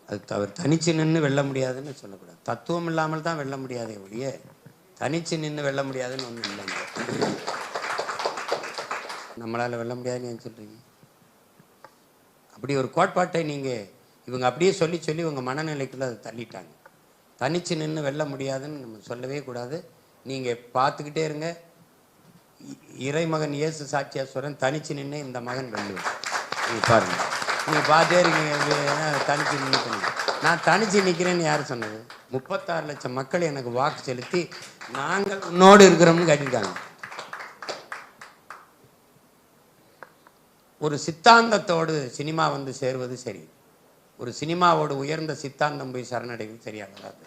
அது அவர் தனிச்சு நின்று வெல்ல முடியாதுன்னு சொல்லக்கூடாது. தத்துவம் இல்லாமல் தான் வெல்ல முடியாதே ஒழிய தனிச்சு நின்று வெல்ல முடியாதுன்னு ஒன்றும் இல்லைங்க. நம்மளால் வெல்ல முடியாதுன்னு ஏன் சொல்கிறீங்க? அப்படி ஒரு கோட்பாட்டை நீங்கள் இவங்க அப்படியே சொல்லி சொல்லி உங்கள் மனநிலைக்குள்ளே அதை தள்ளிட்டாங்க. தனிச்சு நின்று வெல்ல முடியாதுன்னு நம்ம சொல்லவே கூடாது. நீங்கள் பார்த்துக்கிட்டே இருங்க. இறைமகன் இயேசு சாட்சியாஸ்வரன் தனிச்சு நின்று இந்த மகன் வெல்லுவேன். நீங்கள் பாருங்கள், நீங்கள் பார்த்தே இருக்கீங்க. தனிச்சு நின்று நான் தனிச்சு நிற்கிறேன்னு யார் சொன்னது? 36 லட்சம் மக்கள் எனக்கு வாக்கு செலுத்தி நாங்கள் உன்னோடு இருக்கிறோம்னு கேட்டிருக்காங்க. ஒரு சித்தாந்தத்தோடு சினிமா வந்து சேருவது சரி, ஒரு சினிமாவோடு உயர்ந்த சித்தாந்தம் போய் சரணடைவது சரியா வராது.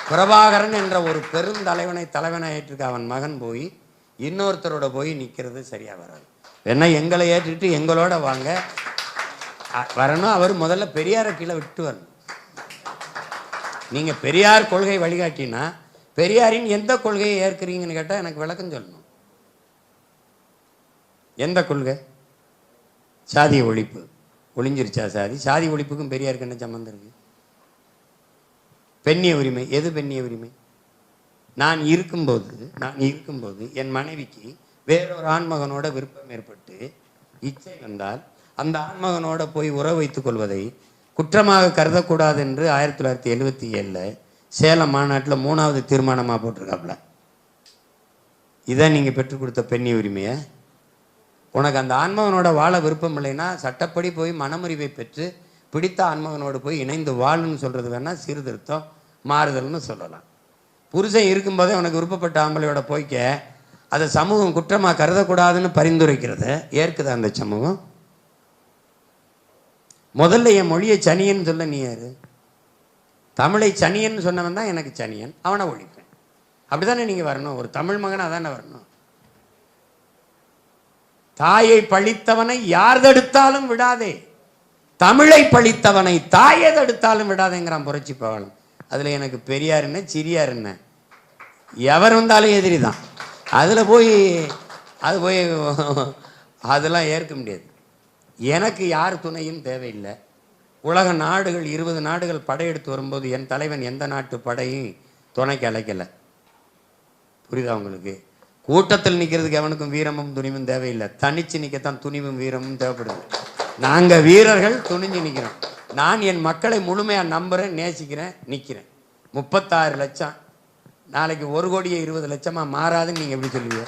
பிரபாகரன் என்ற ஒரு பெருந்தலைவனை தலைவனை ஏற்றுக்க அவன் மகன் போய் இன்னொருத்தரோட போய் நிற்கிறது சரியா வராது. வேணா எங்களை ஏற்றுட்டு எங்களோட வாங்க வரணும். அவர் முதல்ல பெரியாரை கீழே விட்டு வரணும். நீங்க பெரியார் கொள்கை வழிகாட்டினா பெரியாரின் எந்த கொள்கையை ஏற்கிறீங்கன்னு கேட்டால் எனக்கு விளக்கம் சொல்லணும். எந்த கொள்கை? சாதிய ஒழிப்பு. ஒழிஞ்சிருச்சா சாதி? சாதி ஒழிப்புக்கும் பெரியாருக்கு என்ன சம்பந்தம் இருக்கு? பெண்ணிய உரிமை. எது பெண்ணிய உரிமை? நான் இருக்கும்போது என் மனைவிக்கு வேறொரு ஆண்மகனோட விருப்பம் ஏற்பட்டு இச்சை வந்தால் அந்த ஆண்மகனோட போய் உறவு வைத்துக் கொள்வதை குற்றமாக கருதக்கூடாது என்று 1977 சேலம் மாநாட்டில் 3வது தீர்மானமாக போட்டிருக்காப்புல. இதான் நீங்கள் பெற்றுக் கொடுத்த பெண்ணிய உரிமையை. உனக்கு அந்த ஆண்மகனோட வாழ விருப்பம் இல்லைன்னா சட்டப்படி போய் மனமுறிவை பெற்று பிடித்த ஆண்மகனோடு போய் இணைந்து வாழுன்னு சொல்கிறது வேணால் சீர்திருத்தம் மாறுதல்னு சொல்லலாம். புருஷன் இருக்கும்போதே உனக்கு விருப்பப்பட்ட ஆம்பளையோட போய்க்க அதை சமூகம் குற்றமாக கருதக்கூடாதுன்னு பரிந்துரைக்கிறத ஏற்குதா அந்த சமூகம்? முதல்ல என் மொழியை சனியன்னு சொல்ல நீ யாரு? தமிழை சனியன்னு சொன்னவன் தான் எனக்கு சனியன், அவனை ஒழிப்பேன். அப்படிதானே நீங்கள் வரணும். ஒரு தமிழ் மகனாக தானே வரணும். தாயை பழித்தவனை யார் தடுத்தாலும் விடாதே, தமிழை பழித்தவனை தாயை தடுத்தாலும் விடாதேங்கிறான் புரட்சி பவளம். அதில் எனக்கு பெரியார் என்ன சிறியார் என்ன எவர் வந்தாலும் எதிரி தான். அதில் போய் அதெல்லாம் ஏற்க முடியாது. எனக்கு யார் துணையும் தேவையில்லை. உலக நாடுகள் 20 நாடுகள் படையெடுத்து வரும்போது என் தலைவன் எந்த நாட்டு படையும் துணைக்கு அழைக்கலை. புரியுதா உங்களுக்கு? கூட்டத்தில் நிற்கிறதுக்கு எவனுக்கும் வீரமும் துணிவும் தேவையில்லை. தனிச்சு நிற்கத்தான் துணிவும் வீரமும் தேவைப்படுது. நாங்கள் வீரர்கள் துணிஞ்சு நிற்கிறோம். நான் என் மக்களை முழுமையாக நம்புகிறேன், நேசிக்கிறேன், நிற்கிறேன். 36 லட்சம் நாளைக்கு 1,20,00,000 மாறாதுன்னு நீங்கள் எப்படி சொல்லுவீங்க?